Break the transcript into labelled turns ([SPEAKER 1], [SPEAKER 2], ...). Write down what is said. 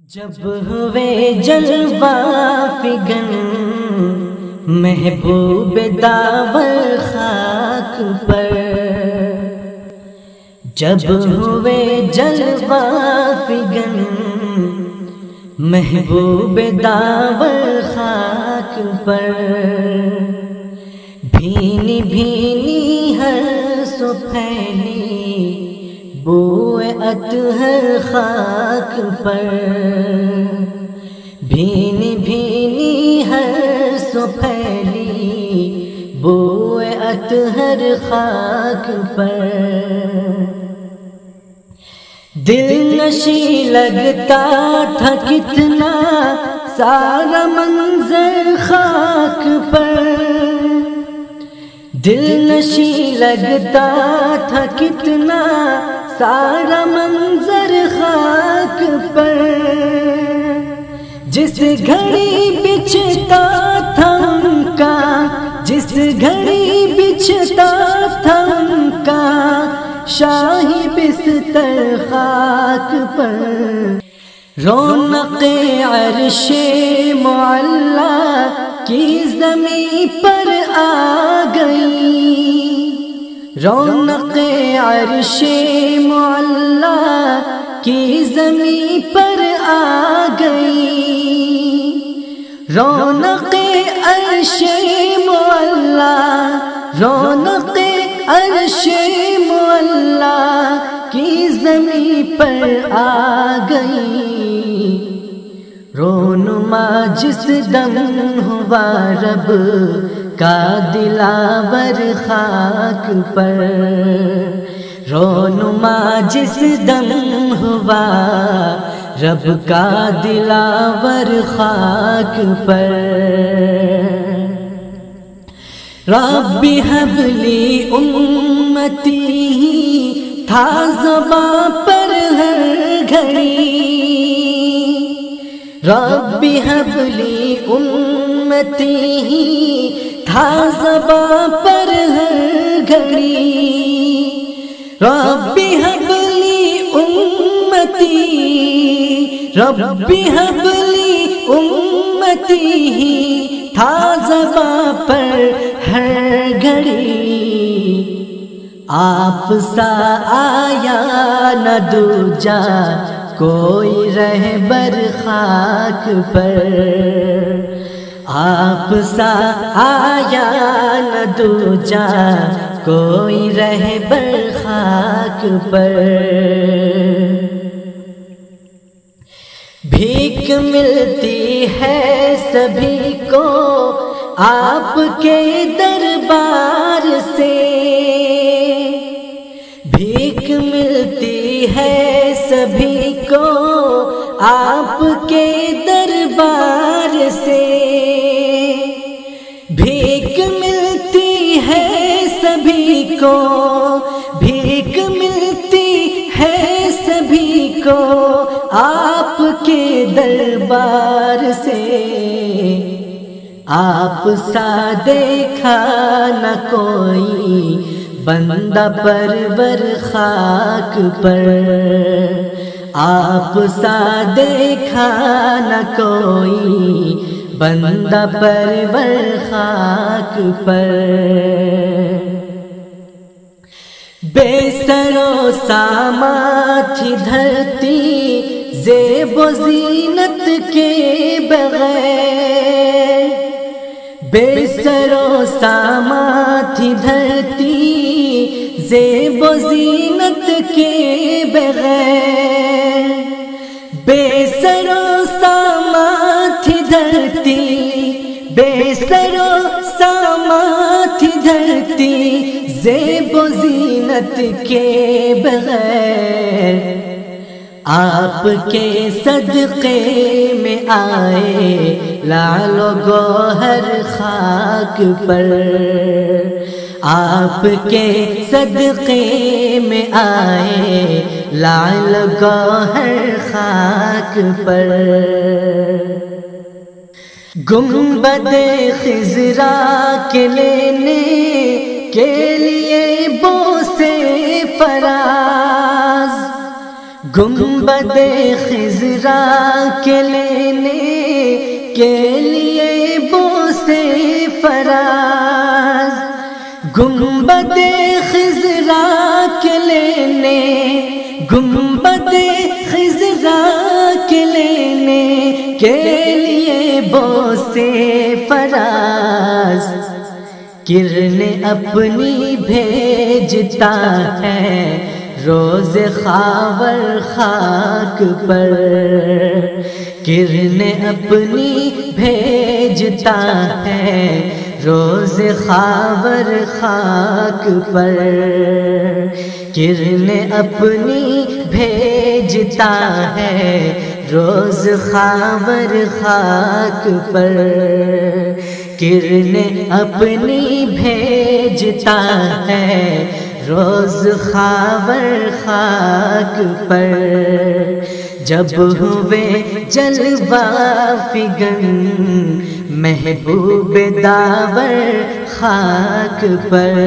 [SPEAKER 1] جب ہوئے جلوہ فگن محبوب داور خاک پر، جب ہوئے جلوہ فگن محبوب داور خاک پر، بھینی بھینی ہر سو پھیلی بوئے اطہر خاک پر، بھینی بھینی ہر سو پھیلی بوئے اطہر خاک پر، دل نشیں لگتا تھا کتنا سارا منظر خاک پر، دل نشیں لگتا تھا کتنا سارا منظر خاک پر، جس گھڑی بچھتا تھا ان کا، جس گھڑی بچھتا تھا ان کا شاہی بستر خاک پر، رونق عرش معلی کی زمین پر آ گئی، رونق عرش معلی کی زمین پر آ گئی، رونق عرش معلی، رونق عرش معلی کی زمین پر آ گئی، رونما جس دم ہوا رب کا دلاور خاک پر، رونما جس دم ہوا رب کا دلاور خاک پر، رب هب لی امتی تھا زباں پر ہر گھڑی، رب هب لی امتی تھا زباں پر ہر گھڑی، رب هب لی امتی، رب هب لی امتی تھا زباں پر ہر گھڑی، آپ سا آیا نہ دوجا کوئی رہبر خاک پر، آپ سا آیا نہ دوجا کوئی رہبر خاک پر، بھیک ملتی ہے سبھی کو آپ کے دربار سے، بھیک ملتی ہے سبھی کو آپ کے دربار سے، بھیک ملتی ہے سبھی کو، بھیک ملتی ہے سبھی کو آپ کے دربار سے، آپ سا دیکھا نہ کوئی بندہ پرور خاک پر، آپ سا دیکھا نہ کوئی بندہ پرور خاک پر، بے سر و سامان تھی دھرتی زیب و زینت کے بغیر، بے سر و سامان تھی دھرتی زیب و زینت کے بغیر، بے سر و سامان تھی دھرتی، بے سر و سامان تھی دھرتی زیب و زینت کے بغیر، آپ کے صدقے میں آئے لعل و گوہر خاک پر، آپ کے صدقے میں آئے لعل گوہر خاک پر، گنبد خضرا کے لینے کے لیے بوسے فراز، گنبد خضرا کے لینے کے لیے بوسے فراز، گنبد خضرا کے لینے، گنبد خضرا کے لینے کے لیے بوسے فراز، کرنیں اپنی بھیجتا ہے روز خاور خاک پر، کرنیں اپنی بھیجتا ہے روز خاور خاک پر، کرنیں اپنی بھیجتا ہے روز خاور خاک پر، کرنیں اپنی بھیجتا ہے روز خاور خاک پر، جب ہوئے جلوہ فگن محبوب داور خاک پر۔